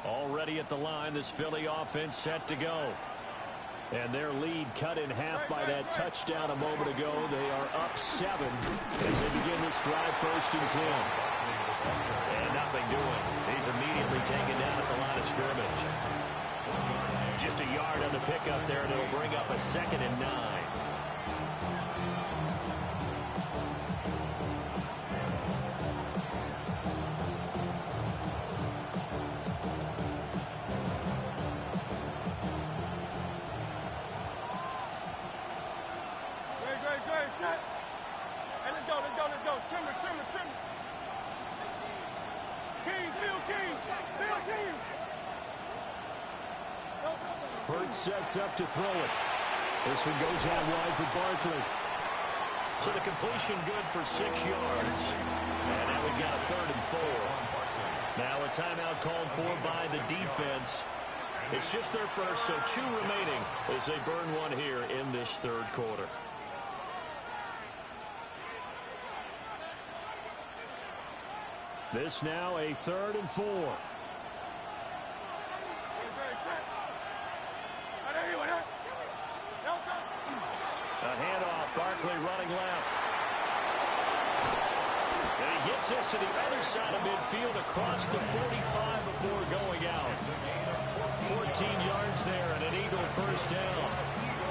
Already at the line, this Philly offense set to go. And their lead cut in half by that touchdown a moment ago. They are up 7 as they begin this drive, 1st and 10. And nothing doing. He's immediately taken down at the line of scrimmage. Just a yard on the pickup there, and it'll bring up a 2nd and 9. Hurts sets up to throw it. This one goes out wide for Barkley. So the completion good for 6 yards. And now we've got a 3rd and 4. Now a timeout called for by the defense. It's just their first, so 2 remaining as they burn one here in this 3rd quarter. This now a 3rd and 4. A handoff, Barkley running left. And he gets this to the other side of midfield across the 45 before going out. 14 yards there and an Eagle 1st down.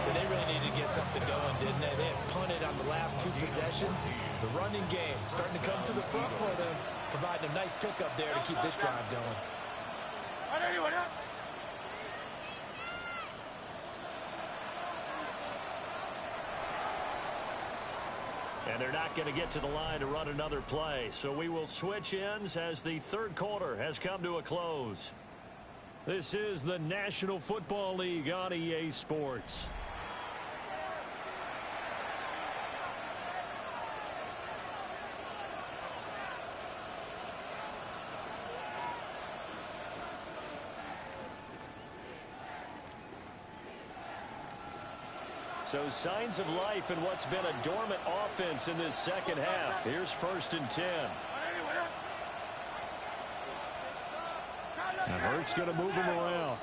And they really needed to get something going, didn't they? They had punted on the last 2 possessions. The running game starting to come to the front for them, providing a nice pickup there to keep this drive going. And they're not going to get to the line to run another play. So we will switch ends as the 3rd quarter has come to a close. This is the National Football League on EA Sports. So signs of life in what's been a dormant offense in this 2nd half. Here's 1st and 10. And Hurts going to move him around.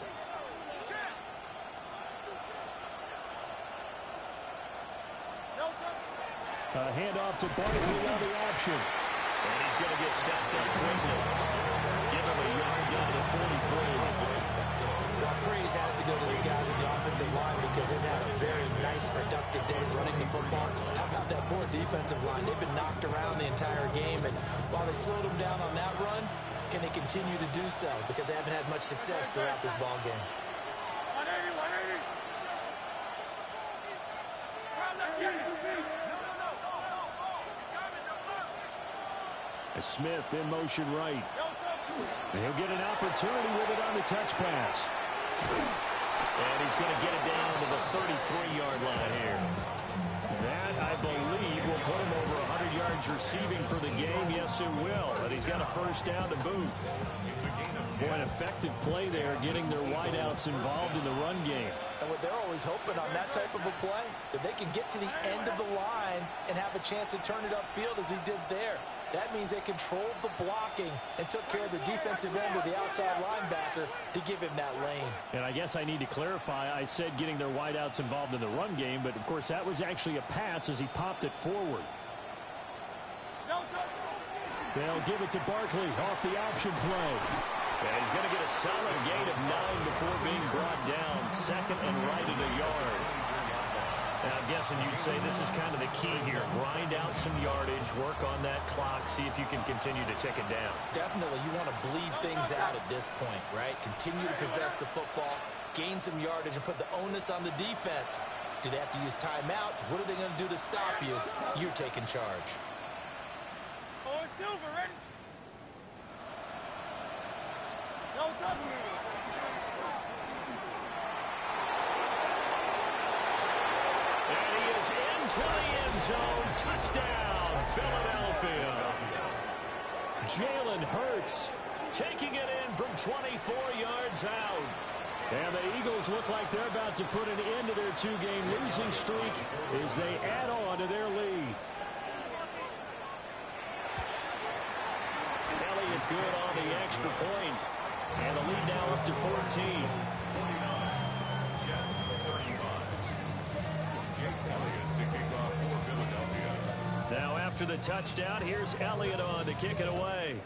A handoff to Barkley on the option. And he's going to get stacked up quickly. Give him a yard down to 43. Well, praise has to go to the guys in the offensive line because they've had a very nice, productive day running the football. How about that poor defensive line? They've been knocked around the entire game, and while they slowed them down on that run, can they continue to do so? Because they haven't had much success throughout this ball game. Smith in motion right. And he'll get an opportunity with it on the touch pass. And he's going to get it down to the 33-yard line here. That, I believe, will put him over 100 yards receiving for the game. Yes, it will. And he's got a 1st down to boot. Boy, an effective play there, getting their wideouts involved in the run game. And what they're always hoping on that type of a play, if they can get to the end of the line and have a chance to turn it upfield as he did there. That means they controlled the blocking and took care of the defensive end of the outside linebacker to give him that lane. And I guess I need to clarify. I said getting their wideouts involved in the run game, but, of course, that was actually a pass as he popped it forward. They'll give it to Barkley off the option play. And he's going to get a solid gain of 9 before being brought down. 2nd and right at a yard. And I'm guessing you'd say this is kind of the key here. Grind out some yardage, work on that clock, see if you can continue to tick it down. Definitely, you want to bleed things out at this point, right? Continue to possess the football, gain some yardage, and put the onus on the defense Do they have to use timeouts? What are they going to do to stop you? You're taking charge. Oh, Silver, ready? No, it's up. And he is into the end zone. Touchdown, Philadelphia. Jalen Hurts taking it in from 24 yards out. And the Eagles look like they're about to put an end to their two-game losing streak as they add on to their lead. Elliott good on the extra point. And the lead now up to 14. 49. Jets 35. Jake Elliott to kick off for Philadelphia. Now after the touchdown, here's Elliott on to kick it away.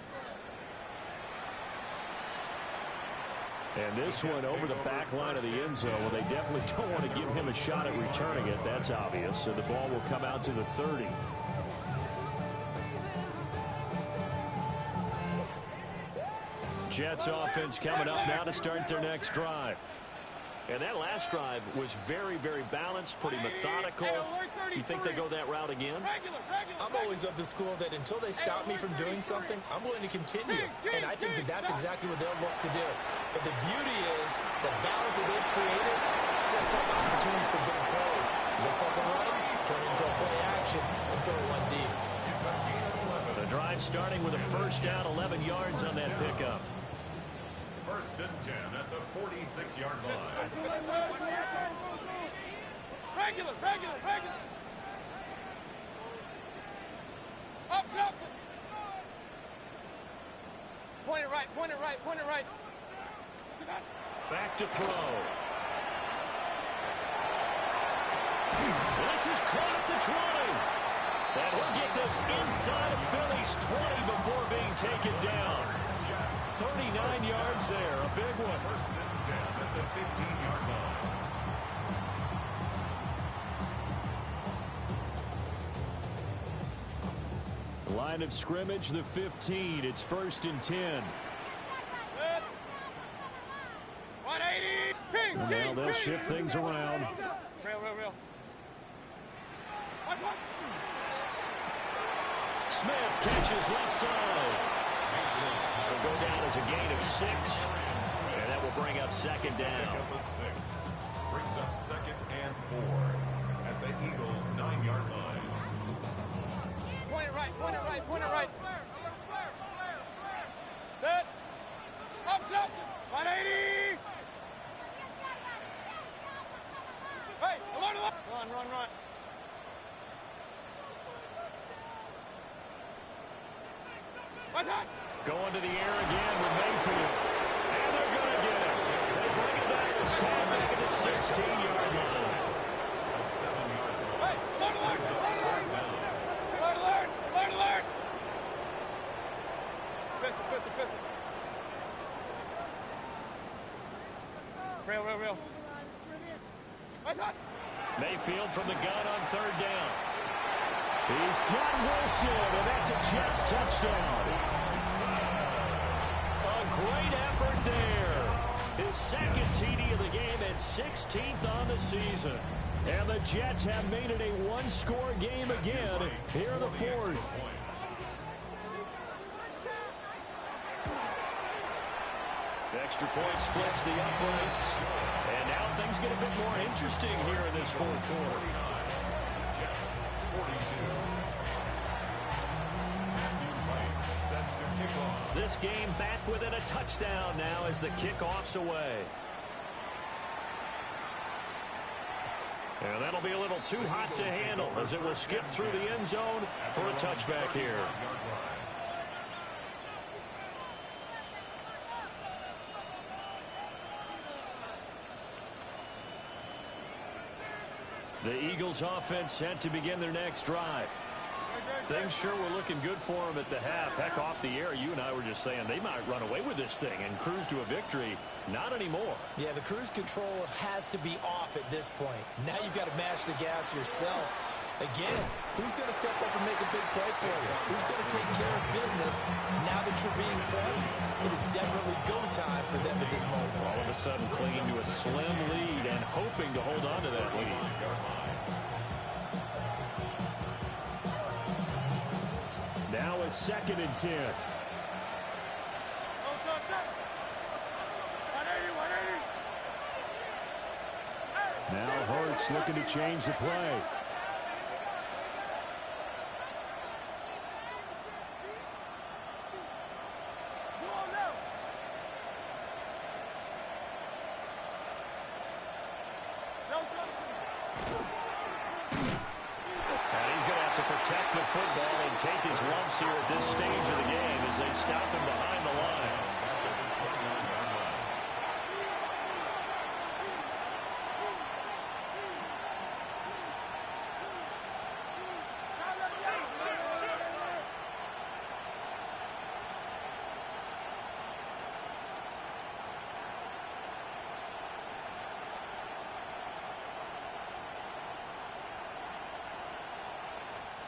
And this one over the back line of the end zone. Well, they definitely don't want to give him a shot at returning it. That's obvious. So the ball will come out to the 30. Jets offense coming up now to start their next drive. And that last drive was very, very balanced, pretty methodical. You think they go that route again? I'm always of the school that until they stop me from doing something, I'm going to continue. And I think that that's exactly what they'll look to do. But the beauty is the balance that they've created sets up opportunities for big plays. Looks like a run, turn it into a play action, and throw one deep. The drive starting with a first down, 11 yards on that pickup. First and 10 at the 46-yard line. Regular. Up, up. Point it right. Back to throw. This is caught at the 20. And he'll get this inside of Philly's 20 before being taken down. 39 yards there, a big one. First and 10 at the 15-yard line. Line of scrimmage, the 15. It's first and 10. 180. Now they'll shift things around. Real. Smith catches left side. Will go down as a gain of 6. And that will bring up second down. Pickup of 6. Brings up second and 4 at the Eagles' 9-yard line. Point it right. Set. Up. 180. Hey, alert. Run. What's that? Going to the air again with Mayfield. And they're going to get it. They bring it back to Sam back at the 16-yard line. A 7-yard line. Hey, alert. 50. Real. What's that? Mayfield from the gun on third down. He's got Wilson, and that's a Jets touchdown. A great effort there. His second TD of the game and 16th on the season. And the Jets have made it a one-score game again here in the fourth. The extra point splits the uprights. And now things get a bit more interesting here in this fourth quarter. Jets 42. Matthew Wright set to kick off. This game back within a touchdown now as the kickoff's away. And that'll be a little too hot to handle as it will skip through the end zone for a touchback here. The Eagles offense set to begin their next drive. Things sure were looking good for them at the half. Heck, off the air, you and I were just saying they might run away with this thing and cruise to a victory. Not anymore. Yeah, the cruise control has to be off at this point. Now you've got to mash the gas yourself. Again, who's going to step up and make a big play for you? Who's going to take care of business now that you're being pressed? It is definitely go time for them at this moment. All of a sudden clinging to a slim lead and hoping to hold on to that lead. 2nd and 10. Now Hurts looking to change the play. Protect the football and take his lumps here at this stage of the game as they stop him behind the line.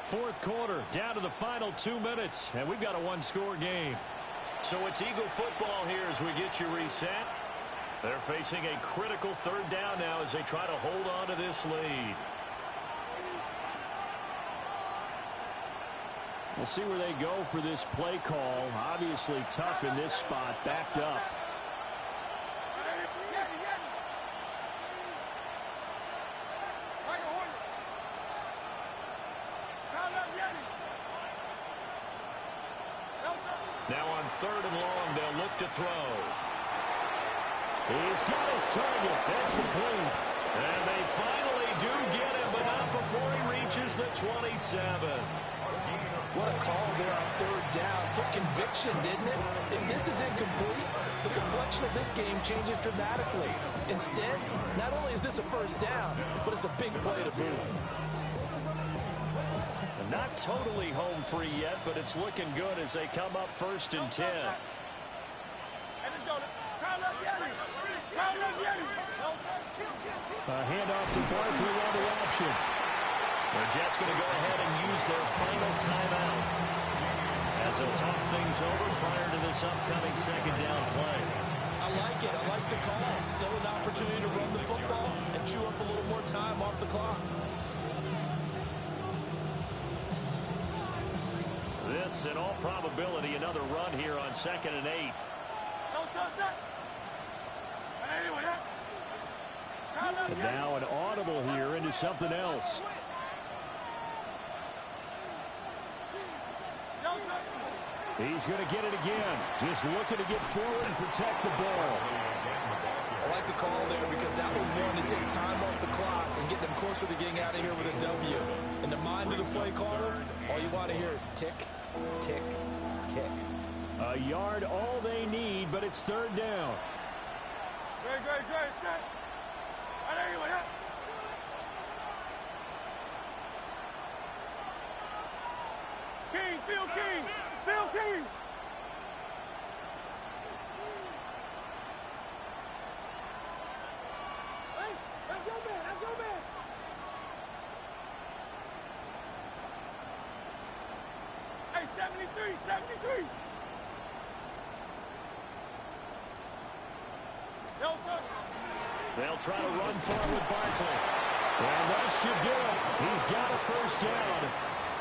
Fourth quarter, down to the final 2 minutes, and we've got a one-score game. So it's Eagle football here as we get you reset. They're facing a critical 3rd down now as they try to hold on to this lead. We'll see where they go for this play call. Obviously tough in this spot, backed up. Now on 3rd and long, they'll look to throw. He's got his target. That's complete. And they finally do get him, but not before he reaches the 27. What a call there on 3rd down. Took conviction, didn't it? If this is incomplete, the complexion of this game changes dramatically. Instead, not only is this a 1st down, but it's a big play to boot. Not totally home free yet, but it's looking good as they come up 1st and 10. A handoff to Barkley on the option. The Jets going to go ahead and use their final timeout as they'll talk things over prior to this upcoming 2nd down play. I like it. I like the call. Still an opportunity to run the football and chew up a little more time off the clock. This, in all probability, another run here on 2nd and 8. And now an audible here into something else. He's going to get it again. Just looking to get forward and protect the ball. I like the call there because that was one to take time off the clock and get them closer to getting out of here with a W. In the mind of the play caller, all you want to hear is tick, tick, tick. A yard all they need, but it's 3rd down. Great. King, Phil King. Hey, that's your man. Hey, 73. They'll try to run for it with Barkley. And that should do it. He's got a 1st down.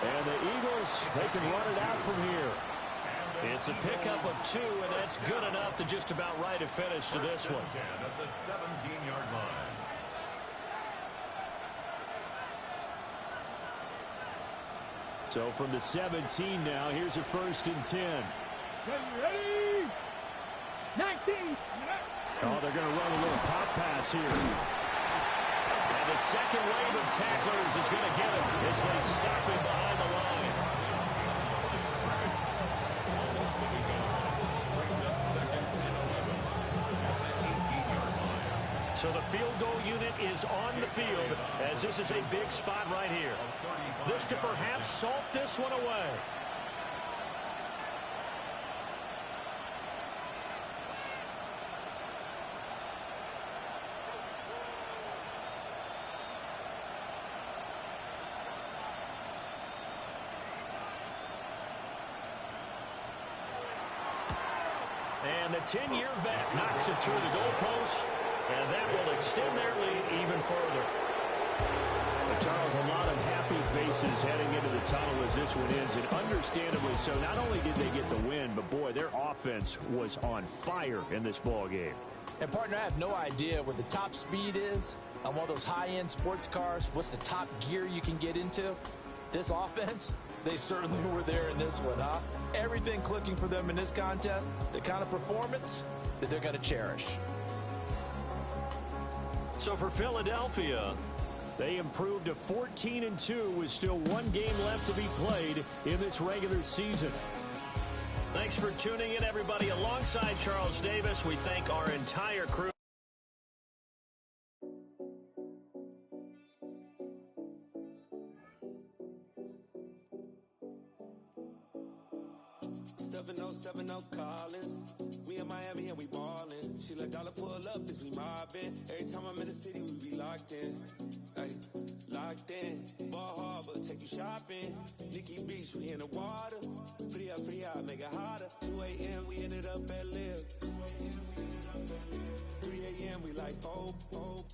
And the Eagles, they can run it out from here. It's a pickup of 2, and that's good enough to just about write a finish to this one. 10 at the 17-yard line. So from the 17 now, here's a 1st and 10. Ready? 19. Oh, they're going to run a little pop pass here. And the second wave of tacklers is going to get him as they stop him behind the line. So the field goal unit is on the field as this is a big spot right here. This to perhaps salt this one away. And the 10-year vet knocks it through the goalpost, and that will extend their lead even further. But Charles, a lot of happy faces voices heading into the tunnel as this one ends, and understandably so. Not only did they get the win, but, boy, their offense was on fire in this ball game. And, partner, I have no idea what the top speed is on one of those high-end sports cars. What's the top gear you can get into? This offense, they certainly were there in this one, huh? Everything clicking for them in this contest, the kind of performance that they're going to cherish. So for Philadelphia, they improved to 14-2 with still one game left to be played in this regular season. Thanks for tuning in, everybody. Alongside Charles Davis, we thank our entire crew. Collins. We in Miami and we ballin'. She let dollar pull up, this we mobbin'. Every time I'm in the city, we be locked in. Ay, locked in. Ball Harbor, take you shopping. Nikki Beach, we in the water. Free up, make it hotter. 2 a.m., we ended up at Live. 3 a.m., we like, oh.